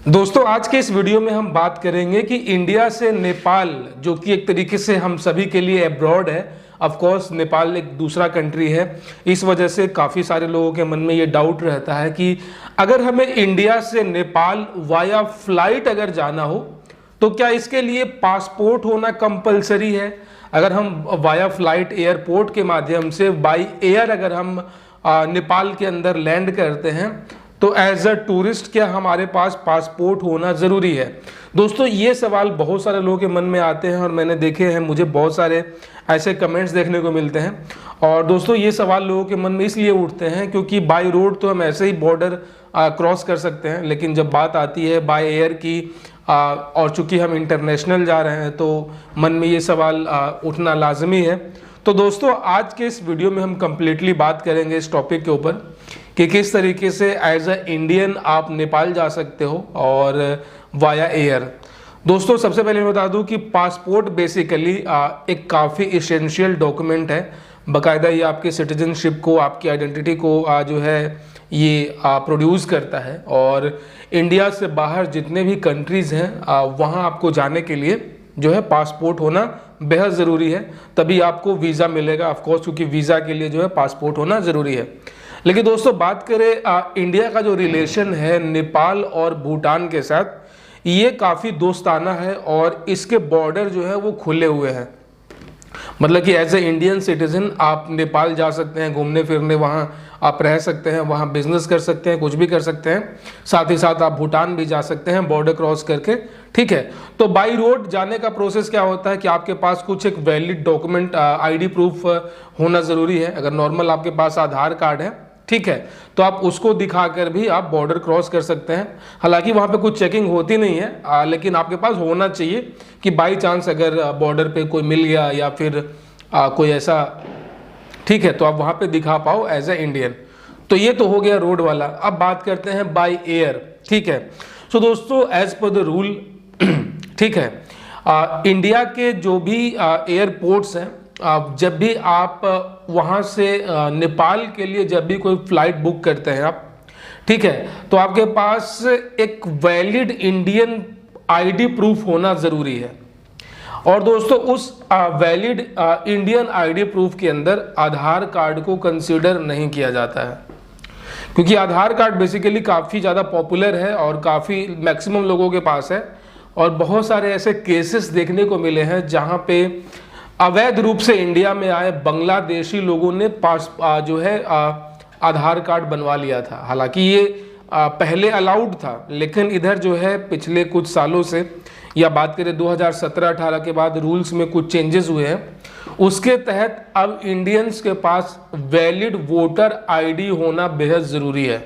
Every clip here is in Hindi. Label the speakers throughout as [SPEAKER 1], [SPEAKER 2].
[SPEAKER 1] दोस्तों आज के इस वीडियो में हम बात करेंगे कि इंडिया से नेपाल, जो कि एक तरीके से हम सभी के लिए अब्रॉड है, ऑफ कोर्स नेपाल एक दूसरा कंट्री है। इस वजह से काफ़ी सारे लोगों के मन में ये डाउट रहता है कि अगर हमें इंडिया से नेपाल वाया फ्लाइट अगर जाना हो तो क्या इसके लिए पासपोर्ट होना कंपलसरी है। अगर हम वाया फ्लाइट एयरपोर्ट के माध्यम से बाई एयर अगर हम नेपाल के अंदर लैंड करते हैं तो एज अ टूरिस्ट क्या हमारे पास पासपोर्ट होना ज़रूरी है। दोस्तों ये सवाल बहुत सारे लोगों के मन में आते हैं और मैंने देखे हैं, मुझे बहुत सारे ऐसे कमेंट्स देखने को मिलते हैं। और दोस्तों ये सवाल लोगों के मन में इसलिए उठते हैं क्योंकि बाय रोड तो हम ऐसे ही बॉर्डर क्रॉस कर सकते हैं, लेकिन जब बात आती है बाय एयर की और चूंकि हम इंटरनेशनल जा रहे हैं तो मन में ये सवाल उठना लाजमी है। तो दोस्तों आज के इस वीडियो में हम कंप्लीटली बात करेंगे इस टॉपिक के ऊपर कि किस तरीके से एज अ इंडियन आप नेपाल जा सकते हो और वाया एयर। दोस्तों सबसे पहले मैं बता दूं कि पासपोर्ट बेसिकली एक काफ़ी इसेंशियल डॉक्यूमेंट है। बाकायदा ये आपके सिटीजनशिप को, आपकी आइडेंटिटी को जो है ये प्रोड्यूस करता है। और इंडिया से बाहर जितने भी कंट्रीज़ हैं वहाँ आपको जाने के लिए जो है पासपोर्ट होना बेहद ज़रूरी है, तभी आपको वीज़ा मिलेगा। ऑफकोर्स क्योंकि वीज़ा के लिए जो है पासपोर्ट होना ज़रूरी है। लेकिन दोस्तों बात करें इंडिया का जो रिलेशन है नेपाल और भूटान के साथ, ये काफ़ी दोस्ताना है और इसके बॉर्डर जो है वो खुले हुए हैं। मतलब कि एज ए इंडियन सिटीजन आप नेपाल जा सकते हैं घूमने फिरने, वहाँ आप रह सकते हैं, वहाँ बिजनेस कर सकते हैं, कुछ भी कर सकते हैं। साथ ही साथ आप भूटान भी जा सकते हैं बॉर्डर क्रॉस करके, ठीक है। तो बाई रोड जाने का प्रोसेस क्या होता है कि आपके पास कुछ एक वैलिड डॉक्यूमेंट आईडी प्रूफ होना ज़रूरी है। अगर नॉर्मल आपके पास आधार कार्ड है, ठीक है, तो आप उसको दिखाकर भी आप बॉर्डर क्रॉस कर सकते हैं। हालांकि वहाँ पे कुछ चेकिंग होती नहीं है, लेकिन आपके पास होना चाहिए कि बाई चांस अगर बॉर्डर पे कोई मिल गया या फिर कोई ऐसा, ठीक है, तो आप वहाँ पे दिखा पाओ एज ए इंडियन। तो ये तो हो गया रोड वाला। अब बात करते हैं बाई एयर, ठीक है। सो दोस्तों एज पर द रूल, ठीक है, इंडिया के जो भी एयरपोर्ट्स हैं, जब भी आप वहाँ से नेपाल के लिए जब भी कोई फ्लाइट बुक करते हैं आप, ठीक है, तो आपके पास एक वैलिड इंडियन आईडी प्रूफ होना ज़रूरी है। और दोस्तों उस वैलिड इंडियन आईडी प्रूफ के अंदर आधार कार्ड को कंसीडर नहीं किया जाता है, क्योंकि आधार कार्ड बेसिकली काफ़ी ज़्यादा पॉपुलर है और काफ़ी मैक्सिमम लोगों के पास है। और बहुत सारे ऐसे केसेस देखने को मिले हैं जहाँ पे अवैध रूप से इंडिया में आए बांग्लादेशी लोगों ने जो है आधार कार्ड बनवा लिया था। हालांकि ये पहले अलाउड था, लेकिन इधर जो है पिछले कुछ सालों से, या बात करें 2017-18 के बाद रूल्स में कुछ चेंजेस हुए हैं, उसके तहत अब इंडियंस के पास वैलिड वोटर आईडी होना बेहद ज़रूरी है।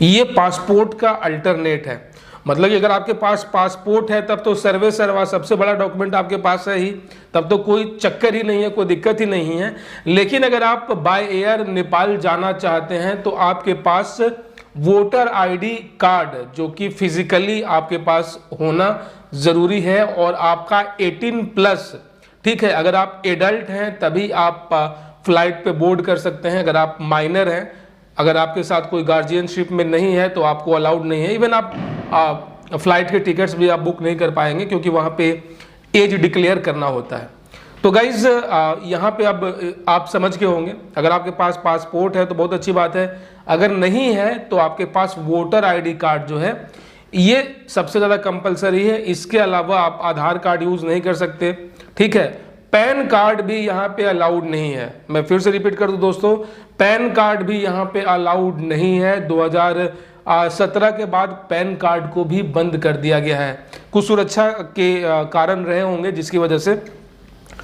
[SPEAKER 1] ये पासपोर्ट का अल्टरनेट है। मतलब कि अगर आपके पास पासपोर्ट है तब तो सर्वे सर्वा सबसे बड़ा डॉक्यूमेंट आपके पास है ही, तब तो कोई चक्कर ही नहीं है, कोई दिक्कत ही नहीं है। लेकिन अगर आप बाय एयर नेपाल जाना चाहते हैं तो आपके पास वोटर आईडी कार्ड, जो कि फिजिकली आपके पास होना ज़रूरी है, और आपका 18+, ठीक है। अगर आप एडल्ट हैं तभी आप फ्लाइट पे बोर्ड कर सकते हैं। अगर आप माइनर हैं, अगर आपके साथ कोई गार्जियनशिप में नहीं है तो आपको अलाउड नहीं है। इवन आप फ्लाइट के टिकट्स भी आप बुक नहीं कर पाएंगे क्योंकि वहाँ पे एज डिक्लेयर करना होता है। तो गाइज यहाँ पे अब आप समझ के होंगे, अगर आपके पास पासपोर्ट है तो बहुत अच्छी बात है, अगर नहीं है तो आपके पास वोटर आईडी कार्ड जो है ये सबसे ज़्यादा कंपलसरी है। इसके अलावा आप आधार कार्ड यूज़ नहीं कर सकते, ठीक है। पैन कार्ड भी यहाँ पे अलाउड नहीं है। मैं फिर से रिपीट कर दूं दोस्तों, पैन कार्ड भी यहाँ पे अलाउड नहीं है। 2017 के बाद पैन कार्ड को भी बंद कर दिया गया है, कुछ सुरक्षा के कारण रहे होंगे जिसकी वजह से,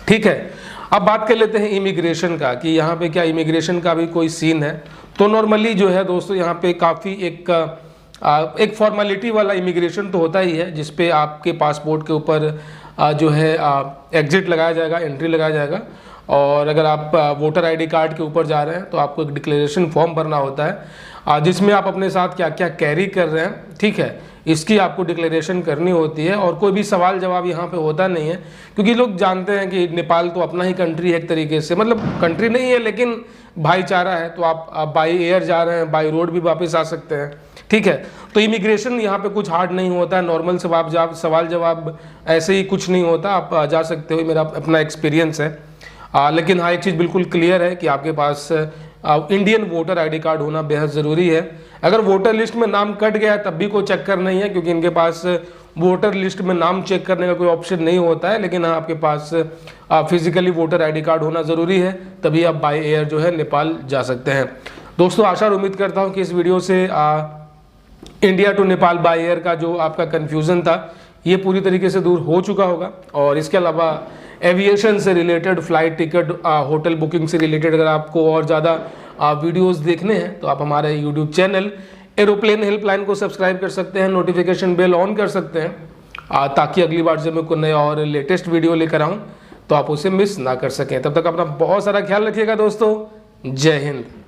[SPEAKER 1] ठीक है। अब बात कर लेते हैं इमिग्रेशन का कि यहाँ पे क्या इमिग्रेशन का भी कोई सीन है। तो नॉर्मली जो है दोस्तों यहाँ पे काफ़ी एक फॉर्मेलिटी वाला इमिग्रेशन तो होता ही है, जिसपे आपके पासपोर्ट के ऊपर जो है एग्जिट लगाया जाएगा, एंट्री लगाया जाएगा। और अगर आप वोटर आईडी कार्ड के ऊपर जा रहे हैं तो आपको एक डिक्लेरेशन फॉर्म भरना होता है जिसमें आप अपने साथ क्या क्या कैरी कर रहे हैं, ठीक है, इसकी आपको डिक्लेरेशन करनी होती है। और कोई भी सवाल जवाब यहाँ पे होता नहीं है, क्योंकि लोग जानते हैं कि नेपाल तो अपना ही कंट्री है एक तरीके से, मतलब कंट्री नहीं है लेकिन भाईचारा है। तो आप बाई एयर जा रहे हैं, बाई रोड भी वापस आ सकते हैं, ठीक है। तो इमिग्रेशन यहाँ पे कुछ हार्ड नहीं होता है, नॉर्मल सवाल जवाब ऐसे ही कुछ नहीं होता, आप जा सकते हो, मेरा अपना एक्सपीरियंस है। लेकिन हाँ, एक चीज़ बिल्कुल क्लियर है कि आपके पास इंडियन वोटर आईडी कार्ड होना बेहद ज़रूरी है। अगर वोटर लिस्ट में नाम कट गया तब भी कोई चक्कर नहीं है, क्योंकि इनके पास वोटर लिस्ट में नाम चेक करने का कोई ऑप्शन नहीं होता है। लेकिन हाँ, आपके पास फिजिकली वोटर आईडी कार्ड होना ज़रूरी है, तभी आप बाय एयर जो है नेपाल जा सकते हैं। दोस्तों, आशा और उम्मीद करता हूँ कि इस वीडियो से India to Nepal by air का जो आपका कन्फ्यूज़न था ये पूरी तरीके से दूर हो चुका होगा। और इसके अलावा एविएशन से related, flight ticket, hotel booking से रिलेटेड अगर आपको और ज़्यादा वीडियोस देखने हैं तो आप हमारे यूट्यूब चैनल एरोप्लेन हेल्पलाइन को सब्सक्राइब कर सकते हैं, नोटिफिकेशन बेल ऑन कर सकते हैं, ताकि अगली बार जब मैं कोई नया और लेटेस्ट वीडियो लेकर आऊँ तो आप उसे मिस ना कर सकें। तब तक अपना बहुत सारा ख्याल रखिएगा दोस्तों। जय हिंद।